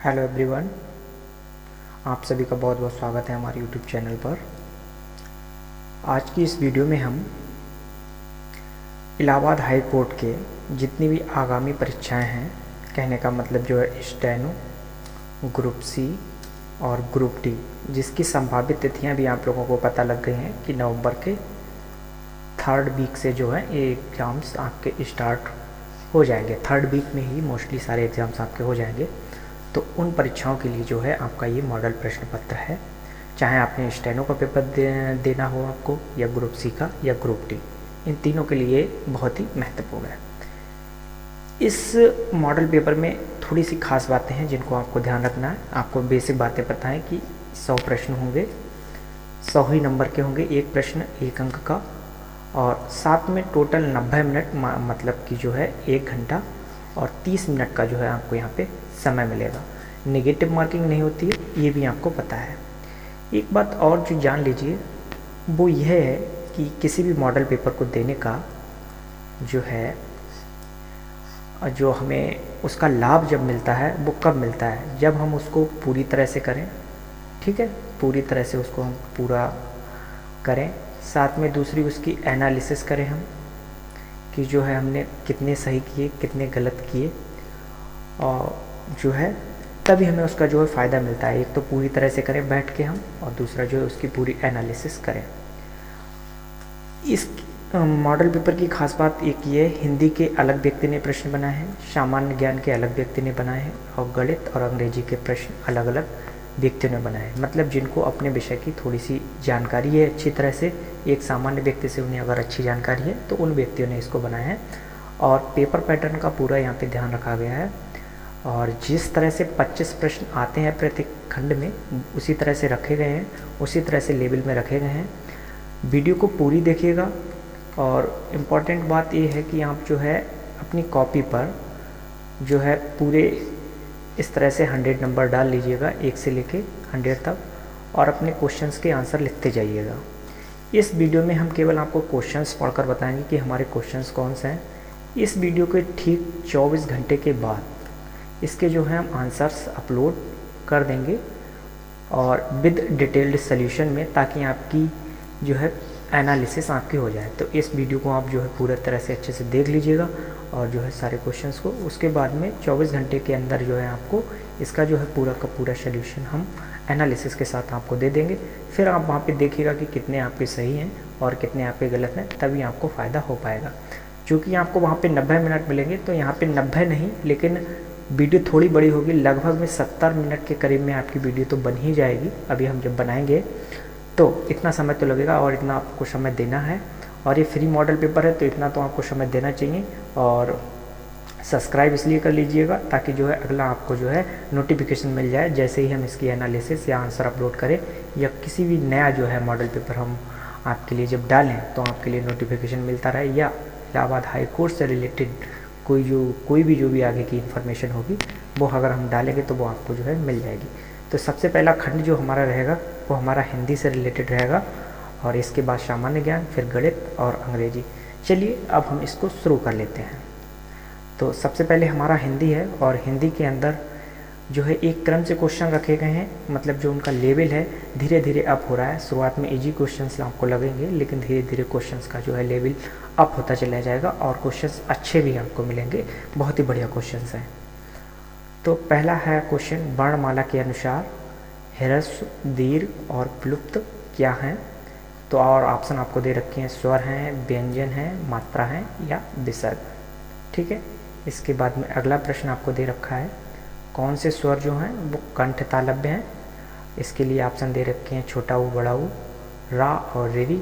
Hello everyone, आप सभी का बहुत बहुत स्वागत है हमारे यूट्यूब चैनल पर। आज की इस वीडियो में हम इलाहाबाद हाई कोर्ट के जितनी भी आगामी परीक्षाएं हैं, कहने का मतलब जो है स्टेनो, ग्रुप सी और ग्रुप डी, जिसकी संभावित तिथियां भी आप लोगों को पता लग गई हैं कि नवंबर के 3rd वीक से जो है ये एग्ज़ाम्स आपके स्टार्ट हो जाएंगे। 3rd वीक में ही मोस्टली सारे एग्ज़ाम्स आपके हो जाएंगे। तो उन परीक्षाओं के लिए जो है आपका ये मॉडल प्रश्न पत्र है, चाहे आपने स्टेनो का पेपर देना हो आपको, या ग्रुप सी का, या ग्रुप डी, इन तीनों के लिए बहुत ही महत्वपूर्ण है। इस मॉडल पेपर में थोड़ी सी खास बातें हैं जिनको आपको ध्यान रखना है। आपको बेसिक बातें पता है कि 100 प्रश्न होंगे, 100 ही नंबर के होंगे, एक प्रश्न 1 अंक का, और साथ में टोटल 90 मिनट, मतलब कि जो है 1 घंटा और 30 मिनट का जो है आपको यहाँ पे समय मिलेगा। नेगेटिव मार्किंग नहीं होती है, ये भी आपको पता है। एक बात और जो जान लीजिए वो यह है कि किसी भी मॉडल पेपर को देने का जो है, जो हमें उसका लाभ जब मिलता है वो कब मिलता है, जब हम उसको पूरी तरह से करें। ठीक है, पूरी तरह से उसको हम पूरा करें, साथ में दूसरी उसकी एनालिसिस करें हम कि जो है हमने कितने सही किए, कितने गलत किए, और जो है तभी हमें उसका जो है फ़ायदा मिलता है। एक तो पूरी तरह से करें बैठ के हम, और दूसरा जो है उसकी पूरी एनालिसिस करें। इस मॉडल पेपर की खास बात एक ये है, हिंदी के अलग व्यक्ति ने प्रश्न बनाए हैं, सामान्य ज्ञान के अलग व्यक्ति ने बनाए हैं, और गणित और अंग्रेजी के प्रश्न अलग अलग व्यक्तियों ने बनाए हैं। मतलब जिनको अपने विषय की थोड़ी सी जानकारी है अच्छी तरह से, एक सामान्य व्यक्ति से उन्हें अगर अच्छी जानकारी है तो उन व्यक्तियों ने इसको बनाया है। और पेपर पैटर्न का पूरा यहाँ पे ध्यान रखा गया है, और जिस तरह से 25 प्रश्न आते हैं प्रत्येक खंड में, उसी तरह से रखे गए हैं, उसी तरह से लेवल में रखे गए हैं। वीडियो को पूरी देखिएगा, और इम्पॉर्टेंट बात ये है कि आप जो है अपनी कॉपी पर जो है पूरे इस तरह से 100 नंबर डाल लीजिएगा, 1 से लेके 100 तक, और अपने क्वेश्चंस के आंसर लिखते जाइएगा। इस वीडियो में हम केवल आपको क्वेश्चंस पढ़कर बताएंगे कि हमारे क्वेश्चंस कौन से हैं। इस वीडियो के ठीक 24 घंटे के बाद इसके जो है हम आंसर्स अपलोड कर देंगे, और विद डिटेल्ड सॉल्यूशन में, ताकि आपकी जो है एनालिसिस आपकी हो जाए। तो इस वीडियो को आप जो है पूरा तरह से अच्छे से देख लीजिएगा, और जो है सारे क्वेश्चंस को, उसके बाद में 24 घंटे के अंदर जो है आपको इसका जो है पूरा का पूरा सॉल्यूशन हम एनालिसिस के साथ आपको दे देंगे। फिर आप वहाँ पे देखिएगा कि कितने आपके सही हैं और कितने आपके गलत हैं, तभी आपको फ़ायदा हो पाएगा। चूँकि आपको वहाँ पे 90 मिनट मिलेंगे, तो यहाँ पे 90 नहीं, लेकिन वीडियो थोड़ी बड़ी होगी, लगभग में 70 मिनट के करीब में आपकी वीडियो तो बन ही जाएगी। अभी हम जब बनाएंगे तो इतना समय तो लगेगा, और इतना आपको समय देना है, और ये फ्री मॉडल पेपर है तो इतना तो आपको समय देना चाहिए। और सब्सक्राइब इसलिए कर लीजिएगा ताकि जो है अगला आपको जो है नोटिफिकेशन मिल जाए, जैसे ही हम इसकी एनालिसिस या आंसर अपलोड करें, या किसी भी नया जो है मॉडल पेपर हम आपके लिए जब डालें तो आपके लिए नोटिफिकेशन मिलता रहे, या इलाहाबाद हाई कोर्ट से रिलेटेड कोई भी जो भी आगे की इन्फॉर्मेशन होगी वो अगर हम डालेंगे तो वो आपको जो है मिल जाएगी। तो सबसे पहला खंड जो हमारा रहेगा वो हमारा हिंदी से रिलेटेड रहेगा, और इसके बाद सामान्य ज्ञान, फिर गणित और अंग्रेजी। चलिए अब हम इसको शुरू कर लेते हैं। तो सबसे पहले हमारा हिंदी है, और हिंदी के अंदर जो है एक क्रम से क्वेश्चन रखे गए हैं, मतलब जो उनका लेवल है धीरे धीरे अप हो रहा है। शुरुआत में इजी क्वेश्चंस आपको लगेंगे, लेकिन धीरे धीरे क्वेश्चंस का जो है लेवल अप होता चला जाएगा, और क्वेश्चंस अच्छे भी आपको मिलेंगे, बहुत ही बढ़िया क्वेश्चंस हैं। तो पहला है क्वेश्चन, वर्णमाला के अनुसार ह्रस्व, दीर्घ और प्लुप्त क्या हैं? तो और ऑप्शन आपको दे रखे हैं, स्वर हैं, व्यंजन हैं, मात्रा हैं, या विसर्ग। ठीक है, इसके बाद में अगला प्रश्न आपको दे रखा है, कौन से स्वर जो हैं वो कंठ तालव्य हैं? इसके लिए ऑप्शन दे रखे हैं, छोटा ऊ, बड़ा ऊ, रा और री,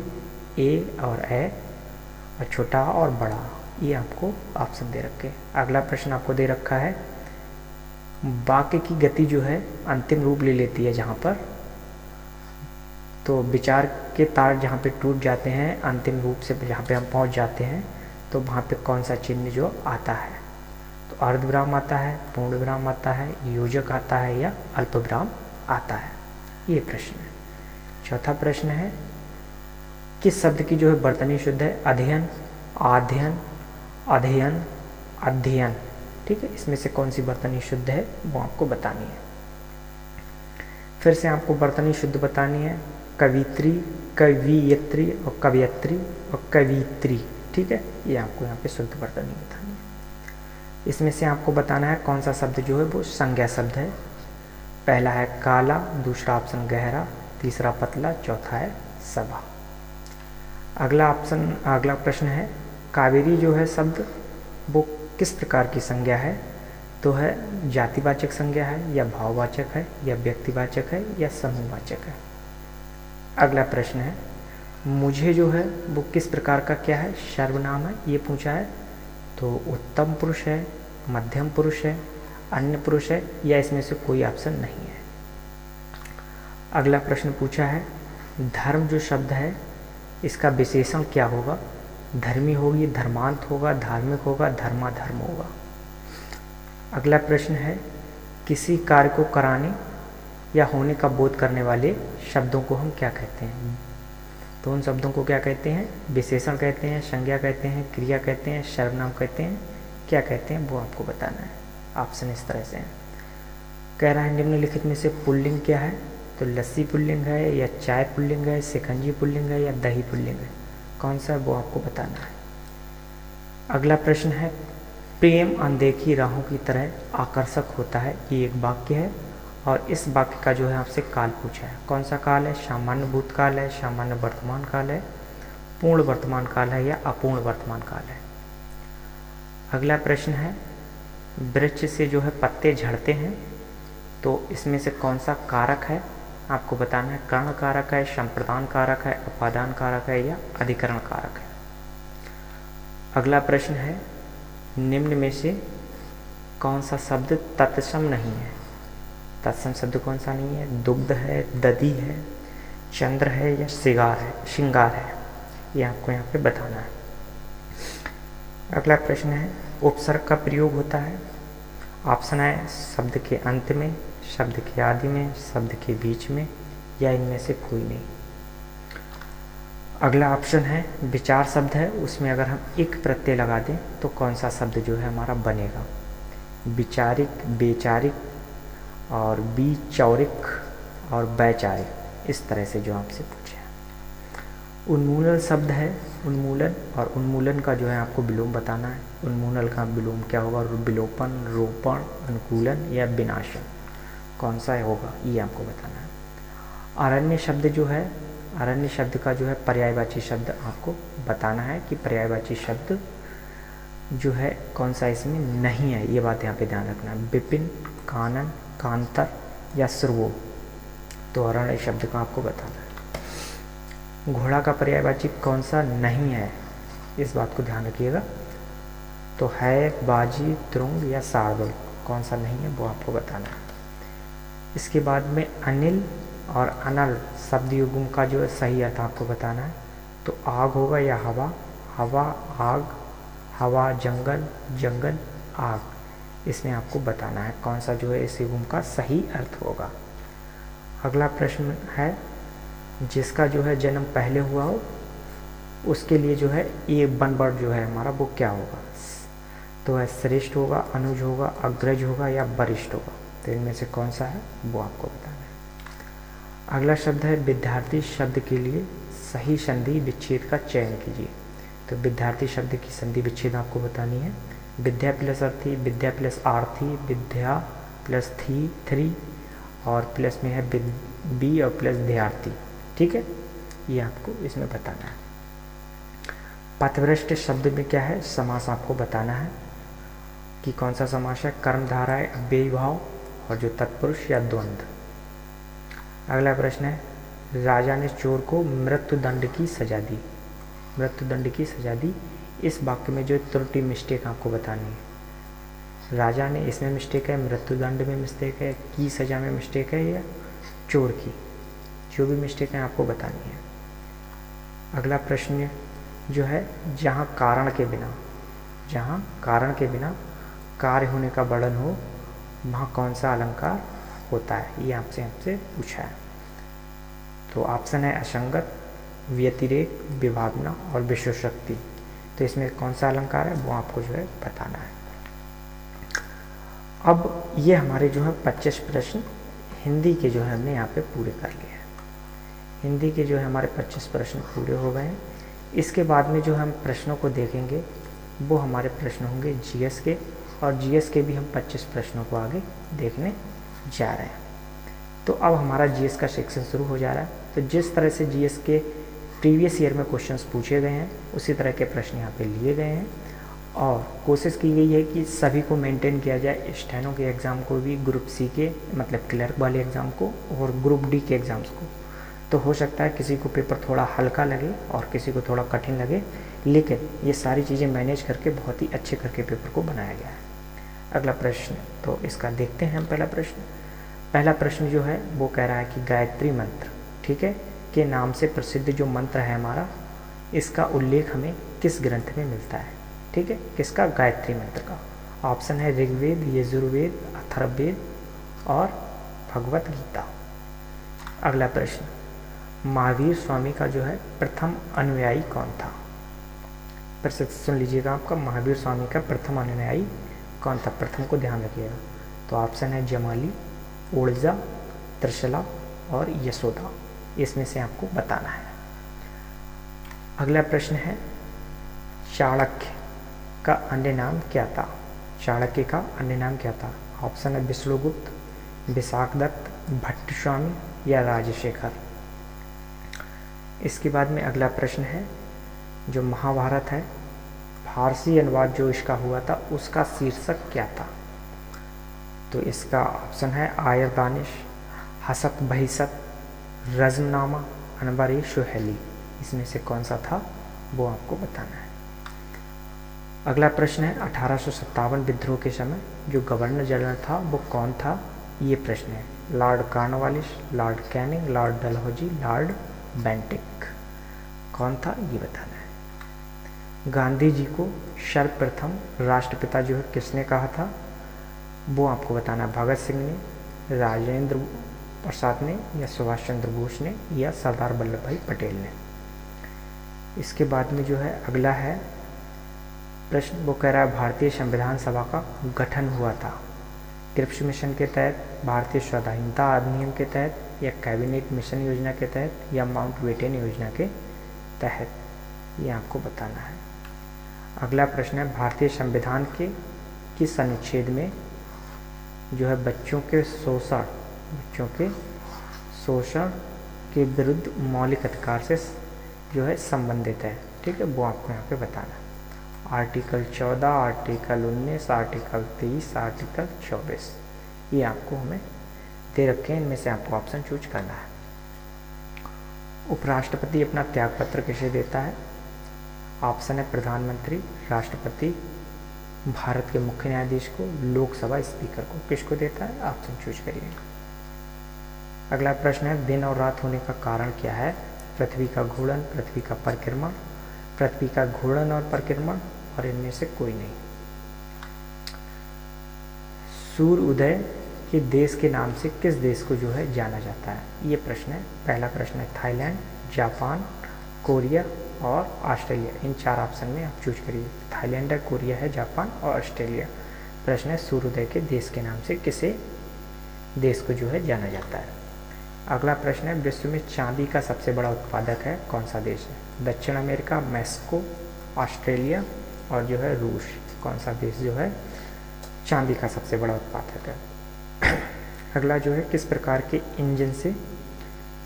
ए और ए, और छोटा और बड़ा, ये आपको ऑप्शन दे रखे हैं। अगला प्रश्न आपको दे रखा है, वाक्य की गति जो है अंतिम रूप ले लेती है जहाँ पर, तो विचार के तार जहाँ पे टूट जाते हैं, अंतिम रूप से जहाँ पे हम पहुँच जाते हैं, तो वहाँ पे कौन सा चिन्ह जो आता है? तो अर्धविराम आता है, पूर्ण विराम आता है, योजक आता है, या अल्प विराम आता है? ये प्रश्न है। चौथा प्रश्न है, किस शब्द की जो है वर्तनी शुद्ध है? अध्ययन, आध्ययन, अध्ययन, अध्ययन। ठीक है, इसमें से कौन सी वर्तनी शुद्ध है वो आपको बतानी है। फिर से आपको वर्तनी शुद्ध बतानी है, कवित्री, कवियत्री और कवयत्री और कवित्री, ठीक है। ये आपको यहाँ पे शुद्ध वर्तनी बतानी है। इसमें से आपको बताना है कौन सा शब्द जो है वो संज्ञा शब्द है। पहला है काला, दूसरा ऑप्शन गहरा, तीसरा पतला, चौथा है सभा। अगला प्रश्न है कावेरी जो है शब्द वो किस प्रकार की संज्ञा है, तो है जातिवाचक संज्ञा है या भाववाचक है या व्यक्तिवाचक है या समूहवाचक है। अगला प्रश्न है मुझे जो है वो किस प्रकार का क्या है, सर्वनाम है, ये पूछा है। तो उत्तम पुरुष है, मध्यम पुरुष है, अन्य पुरुष है या इसमें से कोई ऑप्शन नहीं है। अगला प्रश्न पूछा है धर्म जो शब्द है इसका विशेषण क्या होगा, धर्मी होगी, धर्मांत होगा, धार्मिक होगा, धर्माधर्म होगा। अगला प्रश्न है किसी कार्य को कराने या होने का बोध करने वाले शब्दों को हम क्या कहते हैं, तो उन शब्दों को क्या कहते हैं, विशेषण कहते हैं, संज्ञा कहते हैं, क्रिया कहते हैं, सर्वनाम कहते हैं, क्या कहते हैं वो आपको बताना है। ऑप्शन इस तरह से है। कह रहा है निम्नलिखित में से पुल्लिंग क्या है, तो लस्सी पुल्लिंग है या चाय पुल्लिंग है, शिकंजी पुल्लिंग है या दही पुल्लिंग है, कौन सा है वो आपको बताना है। अगला प्रश्न है प्रेम अनदेखी राहों की तरह आकर्षक होता है, ये एक वाक्य है और इस वाक्य का जो है आपसे काल पूछा है। कौन सा काल है, सामान्य भूतकाल है, सामान्य वर्तमान काल है, पूर्ण वर्तमान काल है या अपूर्ण वर्तमान काल है। अगला प्रश्न है वृक्ष से जो है पत्ते झड़ते हैं, तो इसमें से कौन सा कारक है आपको बताना है। कर्ण कारक है, संप्रदान कारक है, उपादान कारक है या अधिकरण कारक है। अगला प्रश्न है निम्न में से कौन सा शब्द तत्सम नहीं है, तत्सम शब्द कौन सा नहीं है, दुग्ध है, दधि है, चंद्र है या श्रृंगार है, ये आपको यहाँ पे बताना है। अगला प्रश्न है उपसर्ग का प्रयोग होता है, ऑप्शन है शब्द के अंत में, शब्द के आदि में, शब्द के बीच में या इनमें से कोई नहीं। अगला ऑप्शन है विचार शब्द है, उसमें अगर हम एक प्रत्यय लगा दें तो कौन सा शब्द जो है हमारा बनेगा, विचारिक, बेचारिक और बीचौरिक और वैचारिक, इस तरह से जो आपसे पूछे हैं। उन्मूलन शब्द है, उन्मूलन, और उन्मूलन का जो है आपको विलोम बताना है। उन्मूलन का विलोम क्या होगा, विलोपन, रोपण, अनुकूलन या विनाशन, कौन सा होगा ये आपको बताना है। अरण्य शब्द जो है, अरण्य शब्द का जो है पर्यायवाची शब्द आपको बताना है कि पर्यायवाची शब्द जो है कौन सा इसमें नहीं है, ये बात यहाँ पे ध्यान रखना है। विपिन, कानन, कांतर या श्रुवो, तो अरण्य शब्द का आपको बताना है। घोड़ा का पर्यायवाची कौन सा नहीं है, इस बात को ध्यान रखिएगा। तो है बाजी, तुरुंग या सारदुल, कौन सा नहीं है वो आपको बताना है। इसके बाद में अनिल और अनल शब्द युग्म का जो है सही अर्थ आपको बताना है। तो आग होगा या हवा, हवा आग, हवा जंगल, जंगल आग, इसमें आपको बताना है कौन सा जो है इस युग्म का सही अर्थ होगा। अगला प्रश्न है जिसका जो है जन्म पहले हुआ हो उसके लिए जो है ये वन वर्ड जो है हमारा वो क्या होगा, तो है श्रेष्ठ होगा, अनुज होगा, अग्रज होगा या वरिष्ठ होगा, तो इनमें से कौन सा है वो आपको बताना है। अगला शब्द है विद्यार्थी शब्द के लिए सही संधि विच्छेद का चयन कीजिए। तो विद्यार्थी शब्द की संधि विच्छेद आपको बतानी है। विद्या प्लस अर्थी, विद्या प्लस आर्थी, विद्या प्लस थ्री और प्लस में है बी और प्लस विद्यार्थी, ठीक है, ये आपको इसमें बताना है। पथभ्रष्ट शब्द में क्या है, समास आपको बताना है कि कौन सा समास है, कर्मधारा है, अव्ययी भाव और जो तत्पुरुष या द्वंद्व। अगला प्रश्न है राजा ने चोर को मृत्युदंड की सजा दी, मृत्युदंड की सजा दी, इस वाक्य में जो त्रुटि मिस्टेक आपको बतानी है। राजा ने इसमें मिस्टेक है, मृत्युदंड में मिस्टेक है, की सजा में मिस्टेक है या चोर की, जो भी मिस्टेक है आपको बतानी है। अगला प्रश्न जो है जहाँ कारण के बिना, जहाँ कारण के बिना कार्य होने का वर्णन हो वहाँ कौन सा अलंकार होता है, ये आपसे पूछा है। तो ऑप्शन है असंगत, व्यतिरेक, विभावना और विश्वशक्ति, तो इसमें कौन सा अलंकार है वो आपको जो है बताना है। अब ये हमारे जो है 25 प्रश्न हिंदी के जो है हमने यहाँ पे पूरे कर लिए हैं। हिंदी के जो है हमारे 25 प्रश्न पूरे हो गए हैं। इसके बाद में जो हम प्रश्नों को देखेंगे वो हमारे प्रश्न होंगे जीएस के, और जीएस के भी हम 25 प्रश्नों को आगे देखने जा रहे हैं। तो अब हमारा जीएस का सेक्शन शुरू हो जा रहा है। तो जिस तरह से जीएस के प्रीवियस ईयर में क्वेश्चंस पूछे गए हैं उसी तरह के प्रश्न यहाँ पे लिए गए हैं, और कोशिश की गई है कि सभी को मेंटेन किया जाए, स्टेनो के एग्ज़ाम को भी, ग्रुप सी के मतलब क्लर्क वाले एग्ज़ाम को, और ग्रुप डी के एग्ज़ाम्स को। तो हो सकता है किसी को पेपर थोड़ा हल्का लगे और किसी को थोड़ा कठिन लगे, लेकिन ये सारी चीज़ें मैनेज करके बहुत ही अच्छे करके पेपर को बनाया गया है। अगला प्रश्न तो इसका देखते हैं हम। पहला प्रश्न जो है वो कह रहा है कि गायत्री मंत्र, ठीक है, के नाम से प्रसिद्ध जो मंत्र है हमारा, इसका उल्लेख हमें किस ग्रंथ में मिलता है, ठीक है, किसका, गायत्री मंत्र का। ऑप्शन है ऋग्वेद, यजुर्वेद, अथर्ववेद और भगवत गीता। अगला प्रश्न, महावीर स्वामी का जो है प्रथम अनुयायी कौन था। फिर से सुन लीजिएगा, आपका महावीर स्वामी का प्रथम अनुयायी कौन था, प्रथम को ध्यान रखिएगा। तो ऑप्शन है जमाली, ओडिजा, त्रिशला और यशोदा, इसमें से आपको बताना है। अगला प्रश्न है चाणक्य का अन्य नाम क्या था। चाणक्य का अन्य नाम क्या था। ऑप्शन है विष्णुगुप्त, विशाखदत्त, भट्टस्वामी या राजशेखर। इसके बाद में अगला प्रश्न है जो महाभारत है, फारसी अनुवाद जो इसका हुआ था उसका शीर्षक क्या था। तो इसका ऑप्शन है आयरदानिश, हसत बहिसत, रज़मनामा, अनबर सुहेली, इसमें से कौन सा था वो आपको बताना है। अगला प्रश्न है 1857 विद्रोह के समय जो गवर्नर जनरल था वो कौन था, ये प्रश्न है। Lord Cornwallis, Lord Canning, Lord Dalhousie, Lord Bentinck, कौन था ये बताना है। गांधी जी को सर्वप्रथम राष्ट्रपिता जो है किसने कहा था, वो आपको बताना है। भगत सिंह ने, राजेंद्र प्रसाद ने या सुभाष चंद्र बोस ने या सरदार वल्लभ भाई पटेल ने। इसके बाद में जो है अगला है प्रश्न, वो कह रहा है भारतीय संविधान सभा का गठन हुआ था क्रिप्स मिशन के तहत, भारतीय स्वाधीनता अधिनियम के तहत, या कैबिनेट मिशन योजना के तहत, या माउंटबेटन योजना के तहत, ये आपको बताना है। अगला प्रश्न है भारतीय संविधान के किस अनुच्छेद में जो है बच्चों के शोषण के विरुद्ध मौलिक अधिकार से जो है संबंधित है, ठीक है, वो आपको यहाँ पे बताना है। आर्टिकल 14, आर्टिकल 19, आर्टिकल 23, आर्टिकल 24, ये आपको हमें दे रखे हैं, इनमें से आपको ऑप्शन चूज करना है। उपराष्ट्रपति अपना त्यागपत्र किसे देता है। ऑप्शन है प्रधानमंत्री, राष्ट्रपति, भारत के मुख्य न्यायाधीश को, लोकसभा स्पीकर को, किसको देता है, ऑप्शन चूज करिए। अगला प्रश्न है दिन और रात होने का कारण क्या है। पृथ्वी का घूर्णन, पृथ्वी का परिक्रमण, पृथ्वी का घूर्णन और परिक्रमण, और इनमें से कोई नहीं। सूर्य उदय के देश के नाम से किस देश को जो है जाना जाता है, ये प्रश्न है। पहला प्रश्न है थाईलैंड, जापान, कोरिया और ऑस्ट्रेलिया, इन चार ऑप्शन में आप चूज करिए। थाईलैंड है, कोरिया है, जापान और ऑस्ट्रेलिया। प्रश्न है सूर्योदय के देश के नाम से किसे देश को जो है जाना जाता है। अगला प्रश्न है विश्व में चांदी का सबसे बड़ा उत्पादक है कौन सा देश है। दक्षिण अमेरिका, मैक्सिको, ऑस्ट्रेलिया और जो है रूस, कौन सा देश जो है चांदी का सबसे बड़ा उत्पादक है। अगला जो है किस प्रकार के इंजन से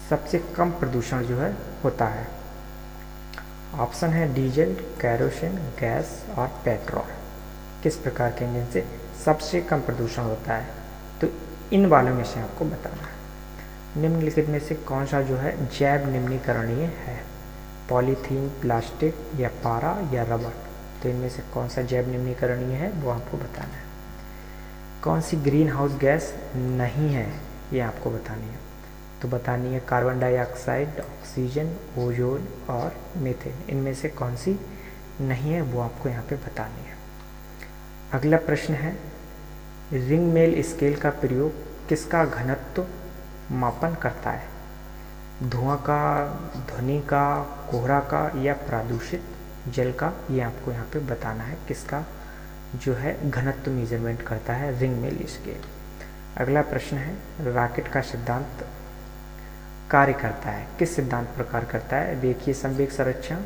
सबसे कम प्रदूषण जो है होता है। ऑप्शन है डीजल, कैरोसिन, गैस और पेट्रोल। किस प्रकार के इंजन से सबसे कम प्रदूषण होता है, तो इन वालों में से आपको बताना है। निम्नलिखित में से कौन सा जो है जैव निम्नीकरणीय है। पॉलीथीन, प्लास्टिक या पारा या रबर, तो इनमें से कौन सा जैव निम्नीकरणीय है वो आपको बताना है। कौन सी ग्रीन हाउस गैस नहीं है, ये आपको बतानी है। तो बतानी है कार्बन डाइऑक्साइड, ऑक्सीजन, ओजोन और मीथेन, इनमें से कौन सी नहीं है वो आपको यहाँ पे बतानी है। अगला प्रश्न है रिंग मेल स्केल का प्रयोग किसका घनत्व मापन करता है। धुआं का, ध्वनि का, कोहरा का या प्रदूषित जल का, ये आपको यहाँ पे बताना है किसका जो है घनत्व मेजरमेंट करता है रिंग मेल स्केल। अगला प्रश्न है, रॉकेट का सिद्धांत कार्य करता है, किस सिद्धांत पर कार्य करता है? रेखीय संवेग संरक्षण,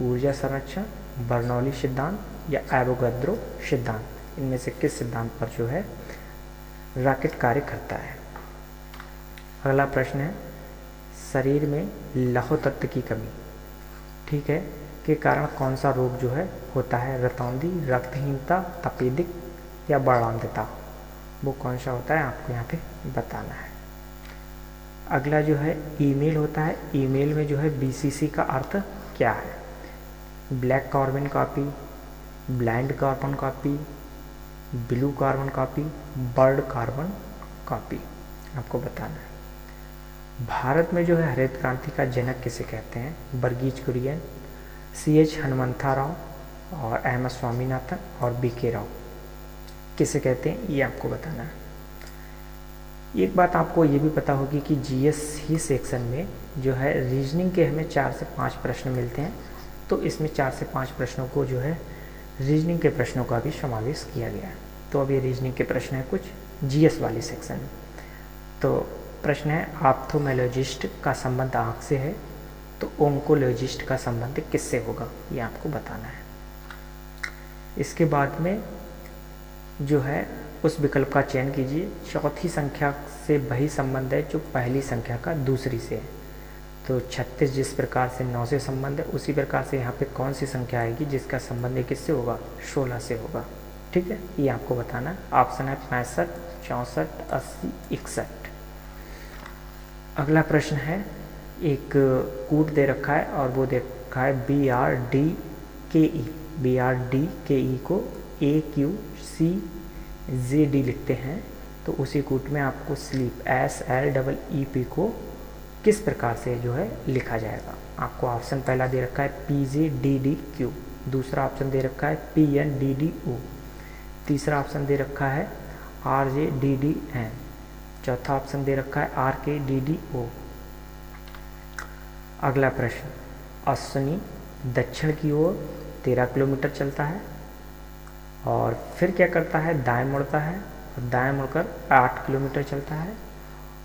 ऊर्जा संरक्षण, बर्नौली सिद्धांत या एवोगैड्रो सिद्धांत, इनमें से किस सिद्धांत पर जो है रॉकेट कार्य करता है? अगला प्रश्न है, शरीर में लौह तत्व की कमी, ठीक है, के कारण कौन सा रोग जो है होता है? रतौंधी, रक्तहीनता, तपेदिक या बाणांधता, वो कौन सा होता है आपको यहाँ पे बताना है। अगला जो है ईमेल होता है, ईमेल में जो है BCC का अर्थ क्या है? Black carbon copy, blind carbon copy, blue carbon copy, bird carbon copy, आपको बताना है। भारत में जो है हरित क्रांति का जनक किसे कहते हैं? वर्गीज कुरियन, CH हनुमंथा राव और अहमद स्वामीनाथन और BK राव, किसे कहते हैं ये आपको बताना है। एक बात आपको ये भी पता होगी कि GS ही सेक्शन में जो है रीजनिंग के हमें 4 से 5 प्रश्न मिलते हैं, तो इसमें 4 से 5 प्रश्नों को जो है रीजनिंग के प्रश्नों का भी समावेश किया गया है। तो अब ये रीजनिंग के प्रश्न है कुछ GS वाली सेक्शन में। तो प्रश्न है, ऑप्थोमेलोजिस्ट का संबंध आँख से है, तो ओंकोलॉजिस्ट का संबंध किससे होगा? ये आपको बताना है। इसके बाद में जो है उस विकल्प का चयन कीजिए, चौथी संख्या से वही संबंध है जो पहली संख्या का दूसरी से है। तो 36 जिस प्रकार से 9 से संबंध है, उसी प्रकार से यहाँ पे कौन सी संख्या आएगी जिसका संबंध किससे होगा? 16 से होगा, ठीक है, ये आपको बताना है। ऑप्शन है 65, 64, 80, 61। अगला प्रश्न है, एक कूट दे रखा है और वो दे रखा है BRDKE, BRDKE को AQCJD लिखते हैं, तो उसी कूट में आपको स्लीप SLEEP को किस प्रकार से जो है लिखा जाएगा? आपको ऑप्शन पहला दे रखा है PJDDQ, दूसरा ऑप्शन दे रखा है PNDDO, तीसरा ऑप्शन दे रखा है RJDDN, चौथा ऑप्शन दे रखा है RKDDO। अगला प्रश्न, अश्विनी दक्षिण की ओर 13 किलोमीटर चलता है और फिर क्या करता है? दाएं मुड़ता है, और दाएं मुड़कर 8 किलोमीटर चलता है,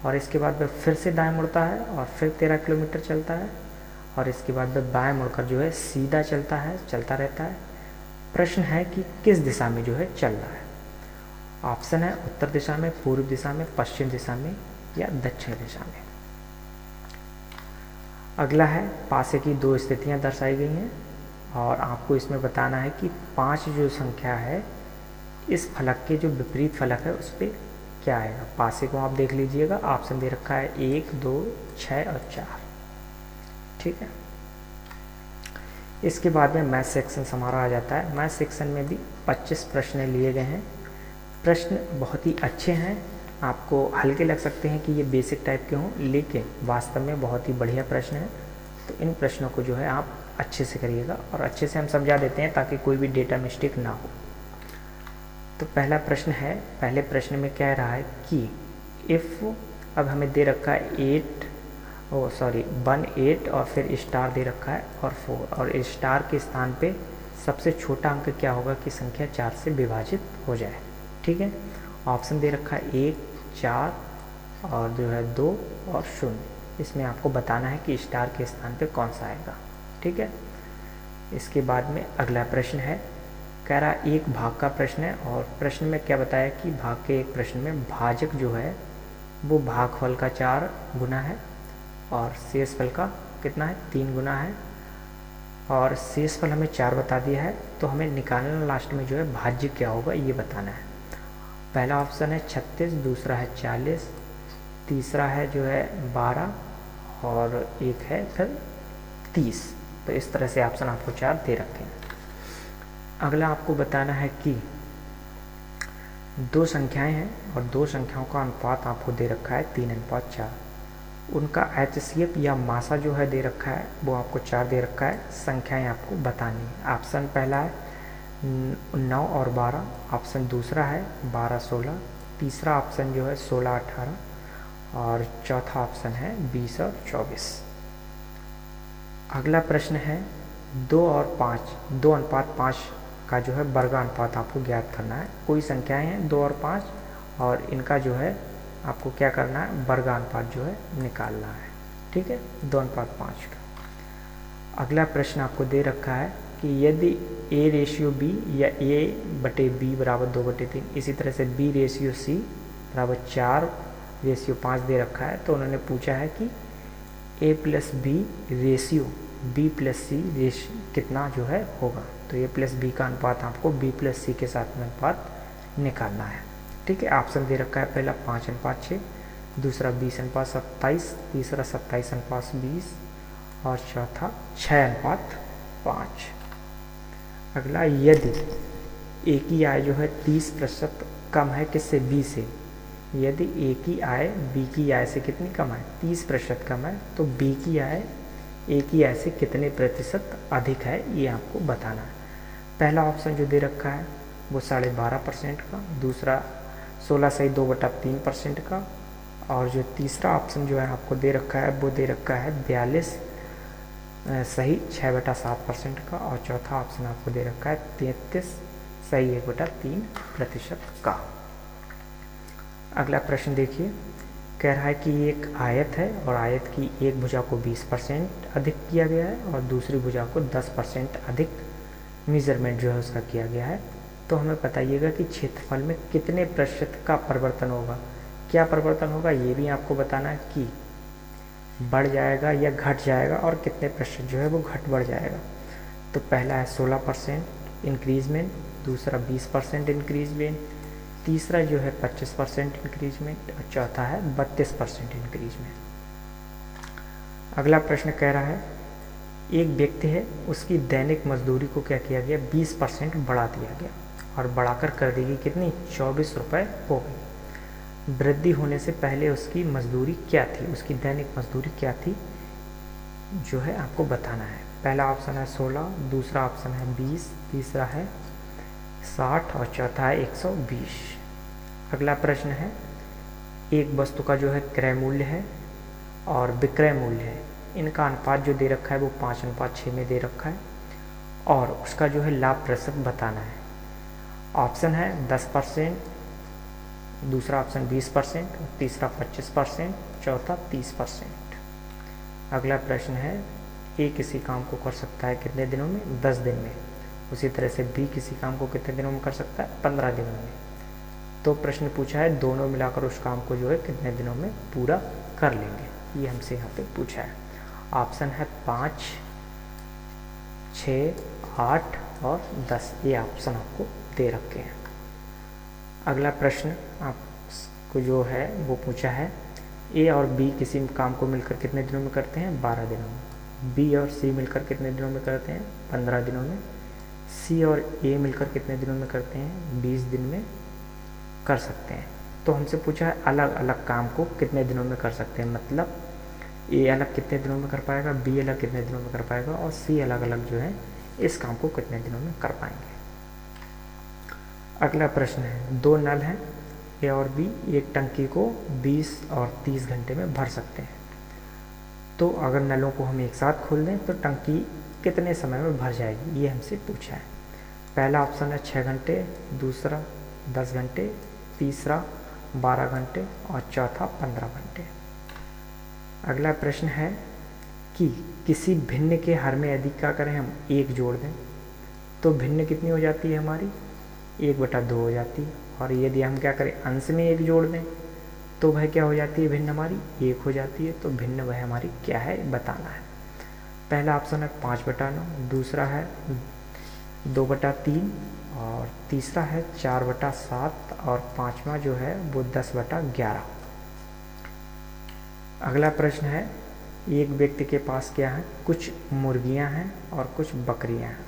और इसके बाद वह फिर से दाएं मुड़ता है और फिर 13 किलोमीटर चलता है, और इसके बाद वह बाएं मुड़कर जो है सीधा चलता रहता है। प्रश्न है कि किस दिशा में जो है चल रहा है? ऑप्शन है उत्तर दिशा में, पूर्व दिशा में, पश्चिम दिशा में या दक्षिण दिशा में। अगला है, पासे की 2 स्थितियां दर्शाई गई हैं और आपको इसमें बताना है कि 5 जो संख्या है इस फलक के जो विपरीत फलक है उस पर क्या आएगा? पासे को आप देख लीजिएगा, ऑप्शन दे रखा है 1, 2, 6 और 4, ठीक है। इसके बाद में मैथ सेक्शन हमारा आ जाता है। मैथ सेक्शन में भी 25 प्रश्न लिए गए हैं। प्रश्न बहुत ही अच्छे हैं, आपको हल्के लग सकते हैं कि ये बेसिक टाइप के हों, लेकिन वास्तव में बहुत ही बढ़िया प्रश्न है। तो इन प्रश्नों को जो है आप अच्छे से करिएगा और अच्छे से हम समझा देते हैं ताकि कोई भी डेटा मिस्टेक ना हो। तो पहला प्रश्न है, पहले प्रश्न में कह रहा है कि इफ़, अब हमें दे रखा है 1 8 और फिर स्टार दे रखा है और 4, और स्टार के स्थान पे सबसे छोटा अंक क्या होगा कि संख्या 4 से विभाजित हो जाए, ठीक है। ऑप्शन दे रखा है 1, 4 और जो है 2 और 0। इसमें आपको बताना है कि स्टार के स्थान पे कौन सा आएगा, ठीक है। इसके बाद में अगला प्रश्न है, कह रहा है एक भाग का प्रश्न है और प्रश्न में क्या बताया कि भाग के एक प्रश्न में भाजक जो है वो भागफल का 4 गुना है और शेषफल का कितना है? 3 गुना है, और शेषफल हमें 4 बता दिया है, तो हमें निकालना लास्ट में जो है भाज्य क्या होगा ये बताना है। पहला ऑप्शन है 36, दूसरा है 40, तीसरा है जो है 12 और एक है फिर 30। तो इस तरह से ऑप्शन आपको 4 दे रखे हैं। अगला आपको बताना है कि 2 संख्याएं हैं और 2 संख्याओं का अनुपात आपको दे रखा है 3:4। उनका HCF या मासा जो है दे रखा है वो आपको 4 दे रखा है। संख्याएं आपको बतानी है। ऑप्शन पहला है 9 और 12, ऑप्शन दूसरा है 12, 16, तीसरा ऑप्शन जो है 16, 18 और चौथा ऑप्शन है 20 और 24। अगला प्रश्न है 2 और 5, 2:5 का जो है वर्ग अनुपात आपको ज्ञात करना है। कोई संख्याएं हैं 2 और 5 और इनका जो है आपको क्या करना है, वर्ग अनुपात जो है निकालना है। ठीक है, 2:5 का। अगला प्रश्न आपको दे रखा है कि यदि A/B या A/B बराबर 2/3, इसी तरह से B/C बराबर 4/5 दे रखा है, तो उन्होंने पूछा है कि A+B रेशियो B+C कितना जो है होगा। तो A+B का अनुपात आपको B+C के साथ में अनुपात निकालना है। ठीक है, ऑप्शन दे रखा है, पहला 5:6, दूसरा 20:27, तीसरा 27:20 और चौथा 6:5। अगला, यदि ए की आय जो है 30% कम है किससे, बी से। यदि ए की आय बी की आय से कितनी कम है, 30% कम है, तो बी की आय ए की आय से कितने प्रतिशत अधिक है, ये आपको बताना है। पहला ऑप्शन जो दे रखा है वो 12.5% का, दूसरा 16 सही 2/3% का, और जो तीसरा ऑप्शन जो है आपको दे रखा है वो दे रखा है 42 सही 6/7% का, और चौथा ऑप्शन आपको दे रखा है 33 सही 1/3% का। अगला प्रश्न देखिए, कह रहा है कि एक आयत है और आयत की एक भुजा को 20% अधिक किया गया है और दूसरी भुजा को 10% अधिक मेजरमेंट जो है उसका किया गया है। तो हमें बताइएगा कि क्षेत्रफल में कितने प्रतिशत का परिवर्तन होगा। क्या परिवर्तन होगा ये भी आपको बताना है कि बढ़ जाएगा या घट जाएगा, और कितने प्रतिशत जो है वो घट बढ़ जाएगा। तो पहला है 16% इंक्रीजमेंट, दूसरा 20% इंक्रीजमेंट, तीसरा जो है 25% इंक्रीजमेंट, और चौथा है 32% इंक्रीजमेंट। अगला प्रश्न कह रहा है, एक व्यक्ति है, उसकी दैनिक मजदूरी को क्या किया गया, 20% बढ़ा दिया गया और बढ़ाकर कर दी गई कितनी, 24 रुपये हो गई। वृद्धि होने से पहले उसकी मजदूरी क्या थी, उसकी दैनिक मजदूरी क्या थी जो है आपको बताना है। पहला ऑप्शन है 16, दूसरा ऑप्शन है 20, तीसरा है 60 और चौथा है 120। अगला प्रश्न है, एक वस्तु का जो है क्रय मूल्य है और विक्रय मूल्य है, इनका अनुपात जो दे रखा है वो 5:6 में दे रखा है, और उसका जो है लाभ प्रतिशत बताना है। ऑप्शन है 10%, दूसरा ऑप्शन 20%, तीसरा 25%, चौथा 30%। अगला प्रश्न है, ए किसी काम को कर सकता है कितने दिनों में, 10 दिन में। उसी तरह से बी किसी काम को कितने दिनों में कर सकता है, 15 दिनों में। तो प्रश्न पूछा है दोनों मिलाकर उस काम को जो है कितने दिनों में पूरा कर लेंगे, ये हमसे यहाँ पे पूछा है। ऑप्शन है 5, 6, 8 और 10, ये ऑप्शन आपको दे रखे हैं। अगला प्रश्न आपको जो है वो पूछा है, ए और बी किसी काम को मिलकर कितने दिनों में करते हैं, 12 दिनों में। बी और सी मिलकर कितने दिनों में करते हैं, 15 दिनों में। सी और ए मिलकर कितने दिनों में करते हैं, 20 दिन में कर सकते हैं। तो हमसे पूछा है अलग अलग काम को कितने दिनों में कर सकते हैं, मतलब ए अलग कितने दिनों में कर पाएगा, बी अलग कितने दिनों में कर पाएगा, और सी अलग अलग जो है इस काम को कितने दिनों में कर पाएंगे। अगला प्रश्न है, दो नल हैं ए और बी, एक टंकी को 20 और 30 घंटे में भर सकते हैं। तो अगर नलों को हम एक साथ खोल दें तो टंकी कितने समय में भर जाएगी, ये हमसे पूछा है। पहला ऑप्शन है 6 घंटे, दूसरा 10 घंटे, तीसरा 12 घंटे और चौथा 15 घंटे। अगला प्रश्न है कि किसी भिन्न के हर में यदि क्या करें हम 1 जोड़ दें तो भिन्न कितनी हो जाती है हमारी, 1/2 हो जाती है। और यदि हम क्या करें अंश में 1 जोड़ दें तो वह क्या हो जाती है, भिन्न हमारी 1 हो जाती है। तो भिन्न वह हमारी क्या है बताना है। पहला ऑप्शन है 5/9, दूसरा है 2/3 और तीसरा है 4/7 और पांचवा जो है वो 10/11। अगला प्रश्न है, एक व्यक्ति के पास क्या है, कुछ मुर्गियां हैं और कुछ बकरियां हैं।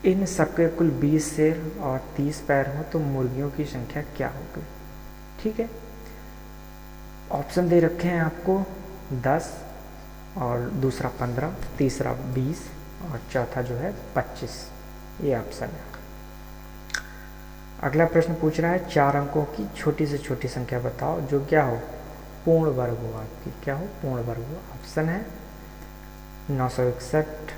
इन सबके कुल 20 सिर और 30 पैर हो तो मुर्गियों की संख्या क्या होगी। ठीक है, ऑप्शन दे रखे हैं आपको 10 और दूसरा 15, तीसरा 20 और चौथा जो है 25, ये ऑप्शन है। अगला प्रश्न पूछ रहा है 4 अंकों की छोटी से छोटी संख्या बताओ जो क्या हो, पूर्ण वर्ग हो, आपकी क्या हो, पूर्ण वर्ग हो। ऑप्शन है 961,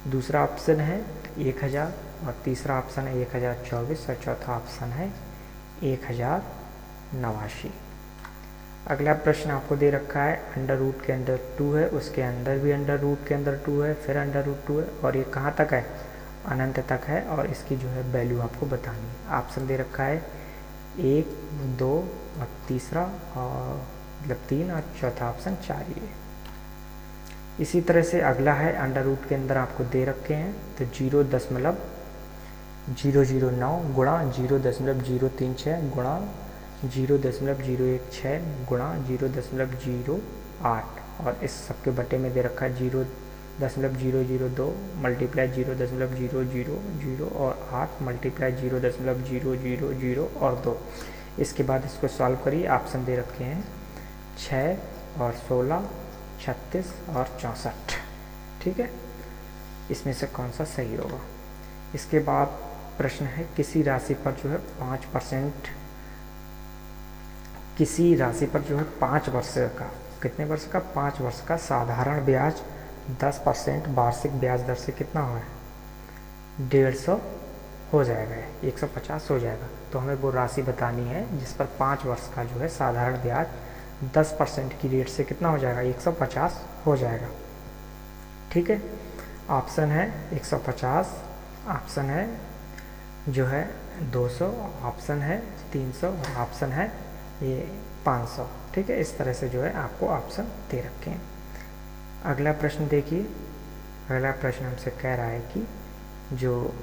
दूसरा ऑप्शन है 1000 और तीसरा ऑप्शन है 1024 और चौथा ऑप्शन है 1089। अगला प्रश्न आपको दे रखा है अंडर रूट के अंदर 2 है, उसके अंदर भी अंडर रूट के अंदर 2 है, फिर अंडर रूट 2 है, और ये कहाँ तक है, अनंत तक है, और इसकी जो है वैल्यू आपको बतानी है। ऑप्शन दे रखा है 1, 2 और तीसरा और मतलब 3 और चौथा ऑप्शन 4 ये। इसी तरह से अगला है अंडर रूट के अंदर आपको दे रखे हैं तो 0.009 गुणा 0.036 गुणा 0.016 गुणा 0.008 और इस सबके बटे में दे रखा है 0.002 मल्टीप्लाई 0.000 और 8 मल्टीप्लाई 0.000 और 2। इसके बाद इसको सॉल्व करिए। ऑप्शन दे रखे हैं 6 और 16, 36 और 64। ठीक है, इसमें से कौन सा सही होगा। इसके बाद प्रश्न है किसी राशि पर जो है 5% किसी राशि पर जो है 5 वर्ष का, कितने वर्ष का, 5 वर्ष का साधारण ब्याज 10% वार्षिक ब्याज दर से कितना हो है 150 हो जाएगा, 150 हो जाएगा। तो हमें वो राशि बतानी है जिस पर 5 वर्ष का जो है साधारण ब्याज 10% की रेट से कितना हो जाएगा 150 हो जाएगा। ठीक है, ऑप्शन है 150, ऑप्शन है जो है 200, ऑप्शन है 300 और ऑप्शन है ये 500। ठीक है, इस तरह से जो है आपको ऑप्शन दे रखे हैं। अगला प्रश्न देखिए। अगला प्रश्न हमसे कह रहा है कि जो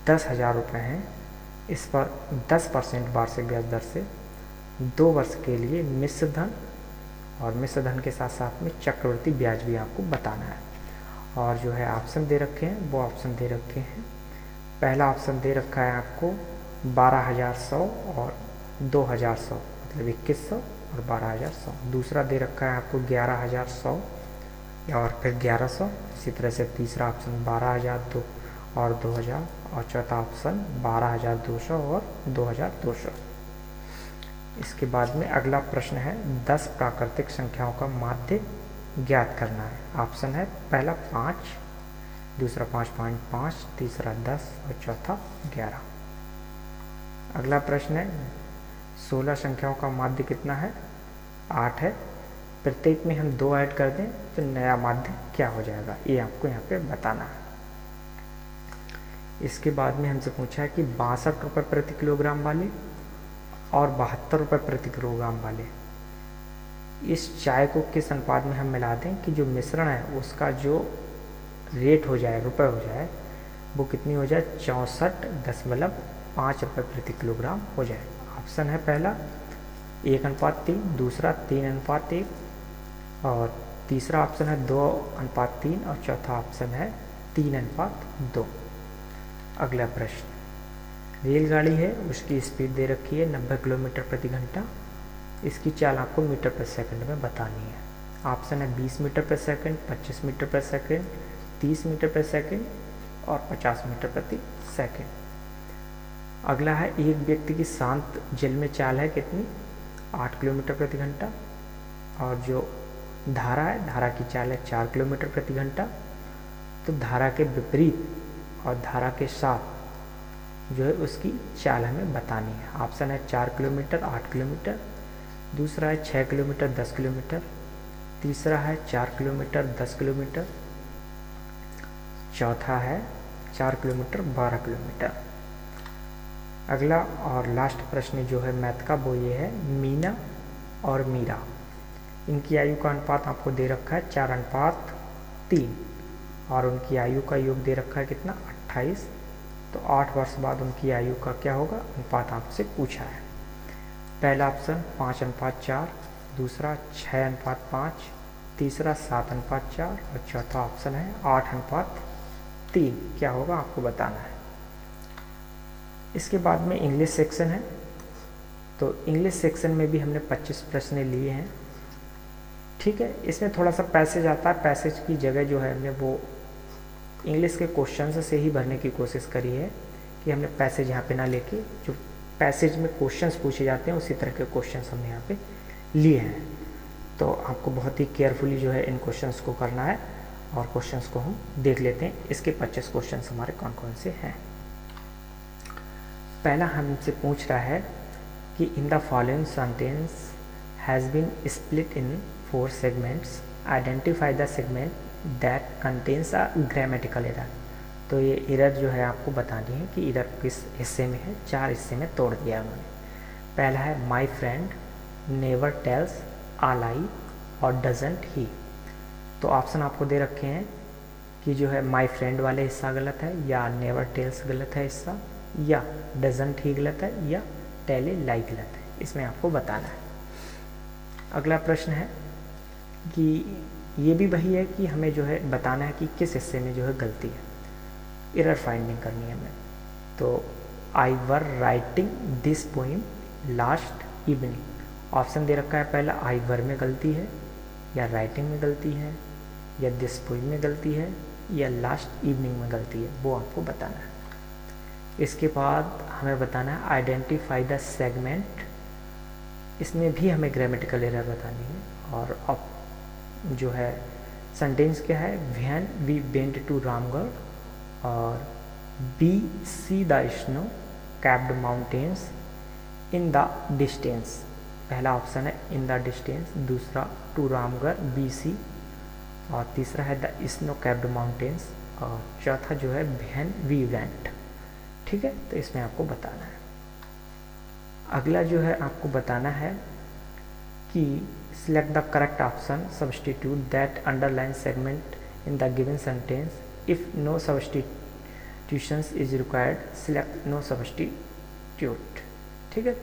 10,000 रुपये हैं इस पर 10% वार्षिक ब्याज दर से 2 वर्ष के लिए मिश्र धन और मिश्र धन के साथ साथ में चक्रवृद्धि ब्याज भी आपको बताना है। और जो है ऑप्शन दे रखे हैं वो ऑप्शन दे रखे हैं, पहला ऑप्शन दे रखा है आपको 12,100 और 2,100 मतलब 2,100 और 12,100। दूसरा दे रखा है आपको 11,100 और फिर 1,100। इसी तरह से तीसरा ऑप्शन 12,002 और 2,000 और चौथा ऑप्शन 12,200 और 2,200। इसके बाद में अगला प्रश्न है 10 प्राकृतिक संख्याओं का माध्य ज्ञात करना है। ऑप्शन है पहला 5, दूसरा 5.5, तीसरा 10 और चौथा 11। अगला प्रश्न है 16 संख्याओं का माध्य कितना है 8 है, प्रत्येक में हम 2 ऐड कर दें तो नया माध्य क्या हो जाएगा, ये आपको यहाँ पे बताना है। इसके बाद में हमसे पूछा है कि 62 रुपये प्रति किलोग्राम वाले और 72 रुपये प्रति किलोग्राम वाले इस चाय को किस अनुपात में हम मिला दें कि जो मिश्रण है उसका जो रेट हो जाए, रुपए हो जाए, वो कितनी हो जाए 64.5 रुपये प्रति किलोग्राम हो जाए। ऑप्शन है पहला 1:3, दूसरा 3:1 और तीसरा ऑप्शन है 2:3 और चौथा ऑप्शन है 3:2। अगला प्रश्न, रेलगाड़ी है उसकी स्पीड दे रखी है 90 किलोमीटर प्रति घंटा, इसकी चाल आपको मीटर पर सेकंड में बतानी है। ऑप्शन है 20 मीटर पर सेकंड, 25 मीटर पर सेकंड, 30 मीटर पर सेकंड और 50 मीटर प्रति सेकंड। अगला है एक व्यक्ति की शांत जल में चाल है कितनी 8 किलोमीटर प्रति घंटा, और जो धारा है धारा की चाल है 4 किलोमीटर प्रति घंटा। तो धारा के विपरीत और धारा के साथ जो है उसकी चाल हमें बतानी है। ऑप्शन है 4 किलोमीटर 8 किलोमीटर, दूसरा है 6 किलोमीटर 10 किलोमीटर, तीसरा है 4 किलोमीटर 10 किलोमीटर, चौथा है 4 किलोमीटर 12 किलोमीटर। अगला और लास्ट प्रश्न जो है मैथ का वो ये है मीना और मीरा, इनकी आयु का अनुपात आपको दे रखा है 4:3 और उनकी आयु का योग दे रखा है कितना 28। तो 8 वर्ष बाद उनकी आयु का क्या होगा अनुपात आपसे पूछा है। पहला ऑप्शन 5:4, दूसरा 6:5, तीसरा 7:4 और चौथा ऑप्शन है 8:3। क्या होगा आपको बताना है। इसके बाद में इंग्लिश सेक्शन है, तो इंग्लिश सेक्शन में भी हमने 25 प्रश्न लिए हैं। ठीक है, इसमें थोड़ा सा पैसेज आता है, पैसेज की जगह जो है हमने वो इंग्लिश के क्वेश्चन से ही भरने की कोशिश करी है कि हमने पैसेज यहाँ पे ना लेके जो पैसेज में क्वेश्चंस पूछे जाते हैं उसी तरह के क्वेश्चंस हमने यहाँ पे लिए हैं। तो आपको बहुत ही केयरफुली जो है इन क्वेश्चंस को करना है और क्वेश्चंस को हम देख लेते हैं। इसके 25 क्वेश्चंस हमारे कौन कौन से हैं। पहला हमसे पूछ रहा है कि in the following sentence has been split in 4 segments, identify the segment that contains a grammatical error. तो ये एरर जो है आपको बतानी है कि एरर किस हिस्से में है। 4 हिस्से में तोड़ दिया है उन्होंने। पहला है माई फ्रेंड नेवर टेल्स आ लाई और डजंट ही। तो ऑप्शन आपको दे रखे हैं कि जो है माई फ्रेंड वाले हिस्सा गलत है, या नेवर टेल्स गलत है हिस्सा, या डजंट ही गलत है, या टेल ए लाई गलत है। इसमें आपको बताना है। अगला प्रश्न है कि ये भी वही है कि हमें जो है बताना है कि किस हिस्से में जो है गलती है, एरर फाइंडिंग करनी है हमें। तो I were writing this poem last evening. Option दे रखा है पहला आई वर में गलती है, या राइटिंग में गलती है, या दिस पोइम में गलती है, या लास्ट इवनिंग में गलती है, वो आपको बताना है। इसके बाद हमें बताना है आइडेंटिफाई द सेगमेंट। इसमें भी हमें ग्रामेटिकल एरर बतानी है। और अब जो है सेंटेंस क्या है, when we went to Ramgarh और we see the snow capped mountains in the distance. पहला ऑप्शन है इन द डिस्टेंस, दूसरा टू रामगढ़ बी सी, और तीसरा है द स्नो कैप्ड माउंटेन्स, और चौथा जो है व्हेन वी वेंट। ठीक है, तो इसमें आपको बताना है। अगला जो है आपको बताना है कि select the correct option, substitute that underline segment in the given sentence, if no substitutions is required select no substitute. ठीक है,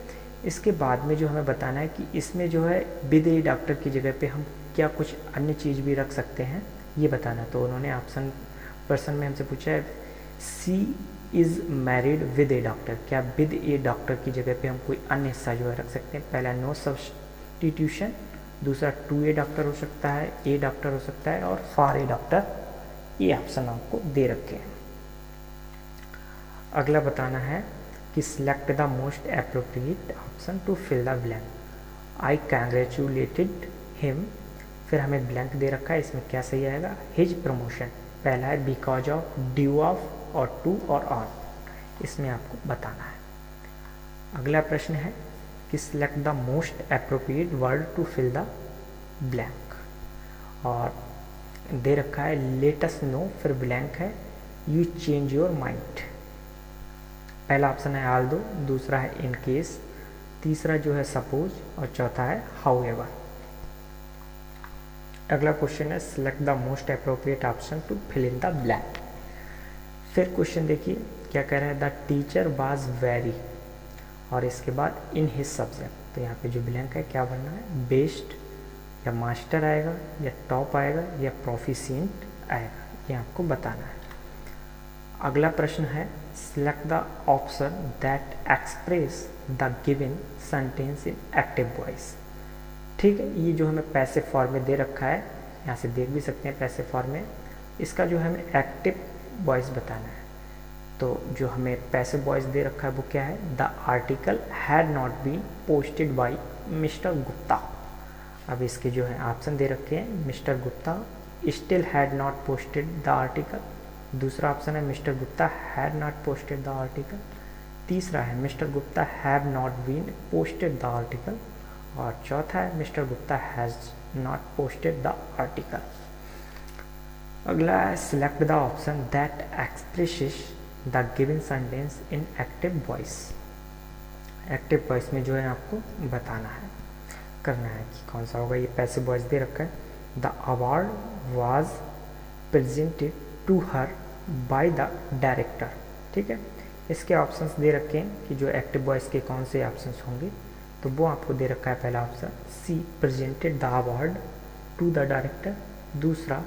इसके बाद में जो हमें बताना है कि इसमें जो है विद ए डॉक्टर की जगह पे हम क्या कुछ अन्य चीज़ भी रख सकते हैं, ये बताना। तो उन्होंने ऑप्शन पर्सन में हमसे पूछा है she is married with a doctor, क्या विद ए डॉक्टर की जगह पे हम कोई अन्य हिस्सा जो है रख सकते हैं। पहला नो सब्सटीट्यूशन, दूसरा टू ए डॉक्टर हो सकता है, ए डॉक्टर हो सकता है, और फॉर ए डॉक्टर, ये ऑप्शन आपको दे रखे हैं। अगला बताना है कि select the most appropriate option to fill the blank. I congratulated him, फिर हमें ब्लैंक दे रखा है, इसमें क्या सही आएगा, हिज प्रमोशन। पहला है बिकॉज ऑफ, ड्यू ऑफ, और टू और ऑन, इसमें आपको बताना है। अगला प्रश्न है कि select the most appropriate word to fill the blank, और दे रखा है लेट अस नो, फिर ब्लैंक है यू चेंज योर माइंड। पहला ऑप्शन है ऑल दो, दूसरा है इन केस, तीसरा जो है सपोज, और चौथा है हाउ एवर। अगला क्वेश्चन है select the most appropriate option to fill in the blank. फिर क्वेश्चन देखिए क्या कह रहा है, द टीचर वाज वेरी, और इसके बाद इन हिज सब्जेक्ट। तो यहाँ पे जो ब्लैंक है क्या बनना है, बेस्ट, या मास्टर आएगा, या टॉप आएगा, या प्रोफिशिएंट आएगा, ये आपको बताना है। अगला प्रश्न है select the option that express the given sentence in active voice. ठीक है, ये जो हमें पैसिव फॉर्म में दे रखा है, यहाँ से देख भी सकते हैं पैसिव फॉर्म में, इसका जो हमें एक्टिव वॉइस बताना है। तो जो हमें पैसिव वॉइस दे रखा है वो क्या है, the article had not been posted by mister Gupta. अब इसके जो है ऑप्शन दे रखे हैं, mister Gupta still had not posted the article, दूसरा ऑप्शन है mister Gupta had not posted the article, तीसरा है mister Gupta have not been posted the article, और चौथा है mister Gupta has not posted the article. अगला है select the option that expresses the given sentence in active voice. Active voice में जो है आपको बताना है, करना है कि कौन सा होगा। ये पैसिव वॉइस दे रखा है, the award was presented to her by the director. ठीक है, इसके ऑप्शंस दे रखे हैं कि जो एक्टिव वॉइस के कौन से ऑप्शंस होंगे, तो वो आपको दे रखा है। पहला option she presented the award to the director, दूसरा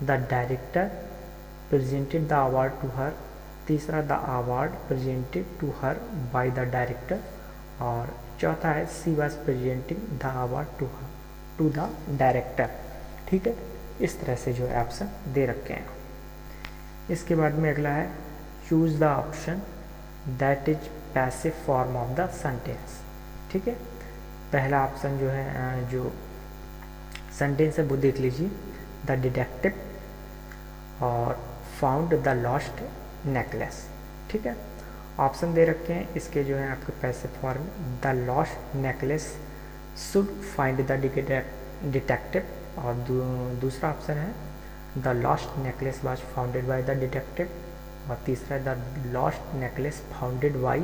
the director presented the award to her, तीसरा the award presented to her by the director, और चौथा है she was presenting the award to the director. ठीक है, इस तरह से जो है ऑप्शन दे रखे हैं। इसके बाद में अगला है choose the option that is passive form of the sentence. ठीक है, पहला ऑप्शन जो है जो सेंटेंस है वो देख लीजिए, द डिटेक्टिव और फाउंड द लॉस्ट नेकलेस। ठीक है, ऑप्शन दे रखे हैं इसके जो है आपके passive form, the lost necklace should find the detective, और दूसरा ऑप्शन है the lost necklace was founded by the detective, और तीसरा है the lost necklace founded by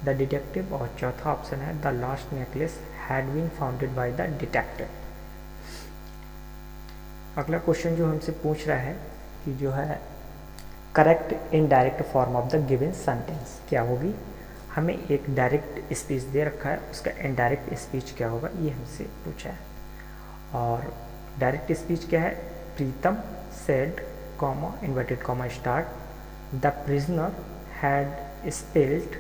the detective, और चौथा ऑप्शन है the lost necklace had been founded by the detective. अगला क्वेश्चन जो हमसे पूछ रहा है कि जो है correct indirect form of the given sentence क्या होगी। हमें एक डायरेक्ट स्पीच दे रखा है, उसका इनडायरेक्ट स्पीच क्या होगा ये हमसे पूछा है। और डायरेक्ट स्पीच क्या है, Pritam said comma inverted comma start the prisoner had spelled,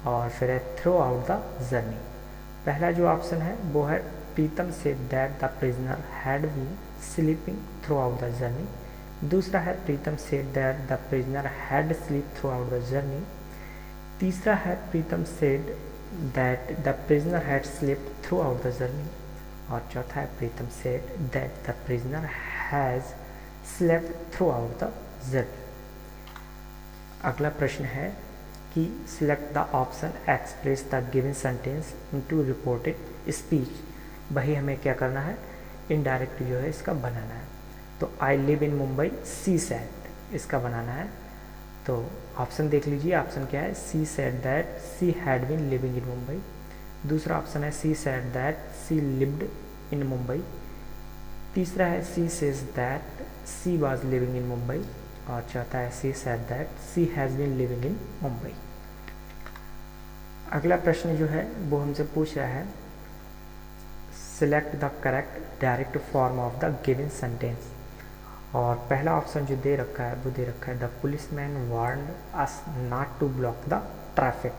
और फिर है थ्रू आउट द जर्नी। पहला जो ऑप्शन है वो है Pritam said that the prisoner had been sleeping throughout the journey. दूसरा है Pritam said that the prisoner had sleep throughout the journey. तीसरा है Pritam said that the prisoner had sleep throughout the journey, और चौथा है Pritam said that the prisoner has slept throughout the journey. अगला प्रश्न है कि select the option express the given sentence into reported speech. वही हमें क्या करना है, इनडायरेक्ट जो है इसका बनाना है। तो I live in Mumbai she said इसका बनाना है। तो ऑप्शन देख लीजिए, ऑप्शन क्या है, she said that she had been living in Mumbai. दूसरा ऑप्शन है she said that she lived in Mumbai. तीसरा है she says that she was living in Mumbai, और चौथा है she said that she has been living in Mumbai. अगला प्रश्न जो है वो हमसे पूछ रहा है select the correct direct form of the given sentence. और पहला ऑप्शन जो दे रखा है वो दे रखा है the policeman warned us not to block the traffic.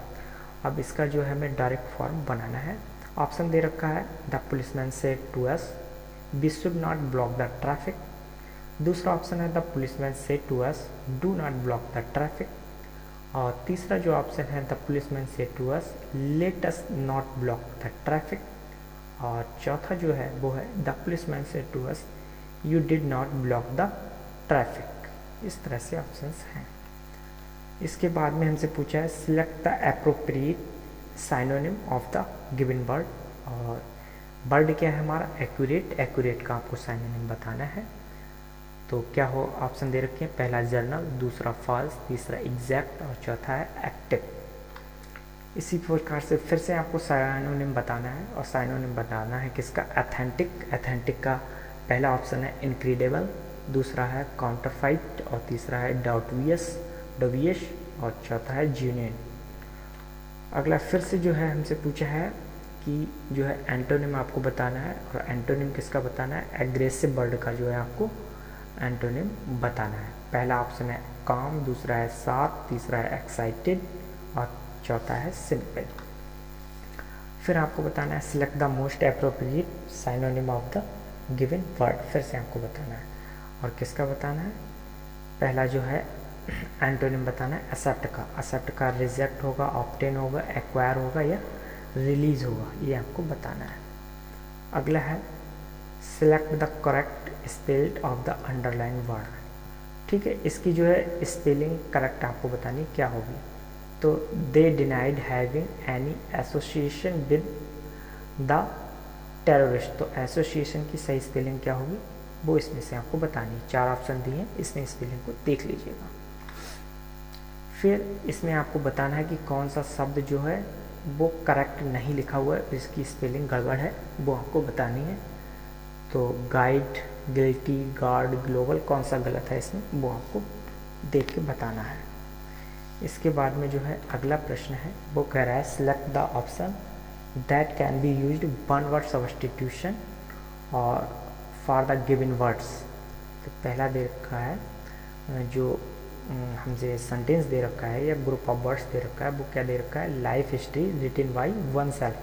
अब इसका जो है हमें डायरेक्ट फॉर्म बनाना है। ऑप्शन दे रखा है the policeman said to us we should not block the traffic. दूसरा ऑप्शन है the policeman said to us do not block the traffic, और तीसरा जो ऑप्शन है the policeman said to us let us not block the traffic, और चौथा जो है वो है the policeman said to us you did not block the traffic. इस तरह से ऑप्शंस हैं। इसके बाद में हमसे पूछा है select the appropriate synonym of the given word. और वर्ड क्या है हमारा, एक्यूरेट। एक्यूरेट का आपको साइनोनिम बताना है। तो क्या हो, ऑप्शन दे रखे हैं, पहला जर्नल, दूसरा फॉल्स, तीसरा एग्जैक्ट, और चौथा है एक्टिव। इसी प्रकार से फिर से आपको साइनोनिम बताना है, और साइनोनिम बताना है किसका, अथेंटिक। अथेंटिक का पहला ऑप्शन है इनक्रेडिबल, दूसरा है काउंटरफाइट, और तीसरा है डोवियस, और चौथा है जेन्युइन। अगला फिर से जो है हमसे पूछा है कि जो है एंटोनिम आपको बताना है, और एंटोनिम किसका बताना है, एग्रेसिव वर्ड का जो है आपको एंटोनिम बताना है। पहला ऑप्शन है काम, दूसरा है शार्प, तीसरा है एक्साइटेड, और चौथा है सिंपल। फिर आपको बताना है select the most appropriate synonym of the given word. फिर से आपको बताना है, और किसका बताना है, पहला जो है एंटोनिम बताना है एक्सेप्ट का। एक्सेप्ट का रिजेक्ट होगा, ऑब्टेन होगा, एक्वायर होगा, या रिलीज होगा, ये आपको बताना है। अगला है select the correct spelled of the underline word. ठीक है, इसकी जो है स्पेलिंग करेक्ट आपको बतानी क्या होगी। तो दे denied having any association with the terrorist. तो एसोसिएशन की सही स्पेलिंग क्या होगी वो इसमें से आपको बतानी है। 4 ऑप्शन दिए हैं, इसमें स्पेलिंग को देख लीजिएगा। फिर इसमें आपको बताना है कि कौन सा शब्द जो है वो करेक्ट नहीं लिखा हुआ है, इसकी स्पेलिंग गड़बड़ है, वो आपको बतानी है। तो गाइड, गिल्टी, गार्ड, ग्लोबल कौन सा गलत है इसमें, वो आपको देख के बताना है। इसके बाद में जो है अगला प्रश्न है वो कह रहा है select the option that can be used one word substitution और फॉर द गिवन वर्ड्स। तो पहला दे रखा है जो हमसे सेंटेंस दे रखा है या ग्रुप ऑफ वर्ड्स दे रखा है, वो क्या दे रखा है, life history written by oneself.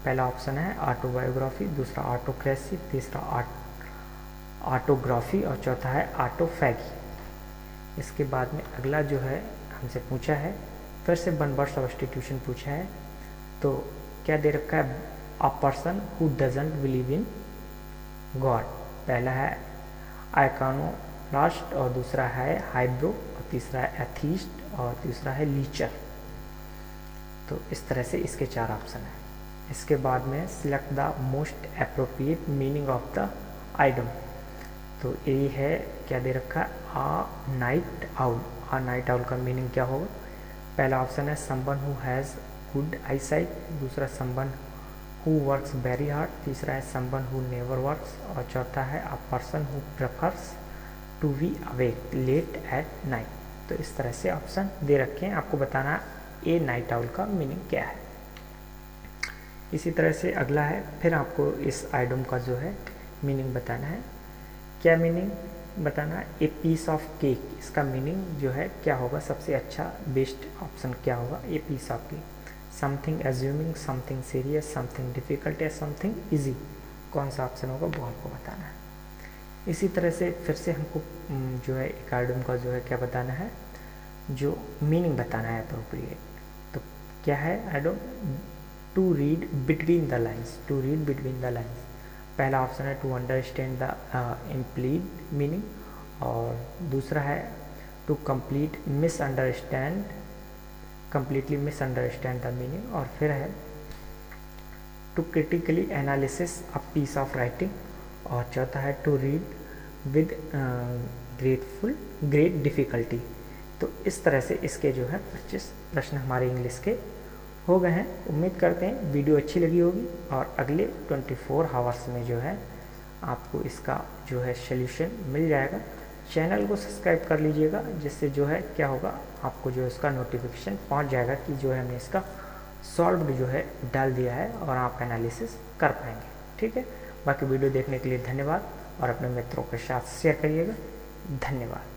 पहला ऑप्शन है ऑटोबायोग्राफी, दूसरा ऑटोक्रेसी, तीसरा ऑटोग्राफी, और चौथा है ऑटोफैगी। इसके बाद में अगला जो है हमसे पूछा है, फिर से वन वर्ड सब्स्टिट्यूशन पूछा है। तो क्या दे रखा है, a person who doesn't believe in God. पहला है लास्ट, और दूसरा है हाइब्रो, और तीसरा है एथीस्ट, और तीसरा है लीचर। तो इस तरह से इसके 4 ऑप्शन हैं। इसके बाद में select the most appropriate meaning of the idiom. तो ये है, क्या दे रखा है, a night owl. A night owl का मीनिंग क्या होगा? पहला ऑप्शन है someone who has good eyesight, दूसरा someone who works very hard, तीसरा है समवन हु नेवर वर्क्स, और चौथा है a person who prefers to be awake late at night. तो इस तरह से ऑप्शन दे रखे हैं, आपको बताना है ए नाइट आउल का मीनिंग क्या है। इसी तरह से अगला है, फिर आपको इस आइडम का जो है मीनिंग बताना है। क्या मीनिंग बताना है? ए पीस ऑफ केक, इसका मीनिंग जो है क्या होगा? सबसे अच्छा बेस्ट ऑप्शन क्या होगा? A piece of cake. Something amusing, something serious, something difficult या समथिंग इजी, कौन सा ऑप्शन होगा वो हमको बताना है। इसी तरह से फिर से हमको जो है एक आइडम का जो है क्या बताना है, जो मीनिंग बताना है अप्रोप्रिएट। तो क्या है idiom? To read between the lines, to read between the lines. पहला ऑप्शन है to understand the implied meaning, और दूसरा है to completely misunderstand the meaning, और फिर है to critically analysis a piece of writing, और चौथा है to read with great difficulty. तो इस तरह से इसके जो है 25 प्रश्न हमारे इंग्लिश के हो गए हैं। उम्मीद करते हैं वीडियो अच्छी लगी होगी, और अगले 24 आवर्स में जो है आपको इसका जो है सॉल्यूशन मिल जाएगा। चैनल को सब्सक्राइब कर लीजिएगा, जिससे जो है क्या होगा, आपको जो है इसका नोटिफिकेशन पहुंच जाएगा कि जो है हमने इसका सॉल्व्ड जो है डाल दिया है, और आप एनालिसिस कर पाएंगे। ठीक है, बाकी वीडियो देखने के लिए धन्यवाद, और अपने मित्रों के साथ शेयर करिएगा। धन्यवाद।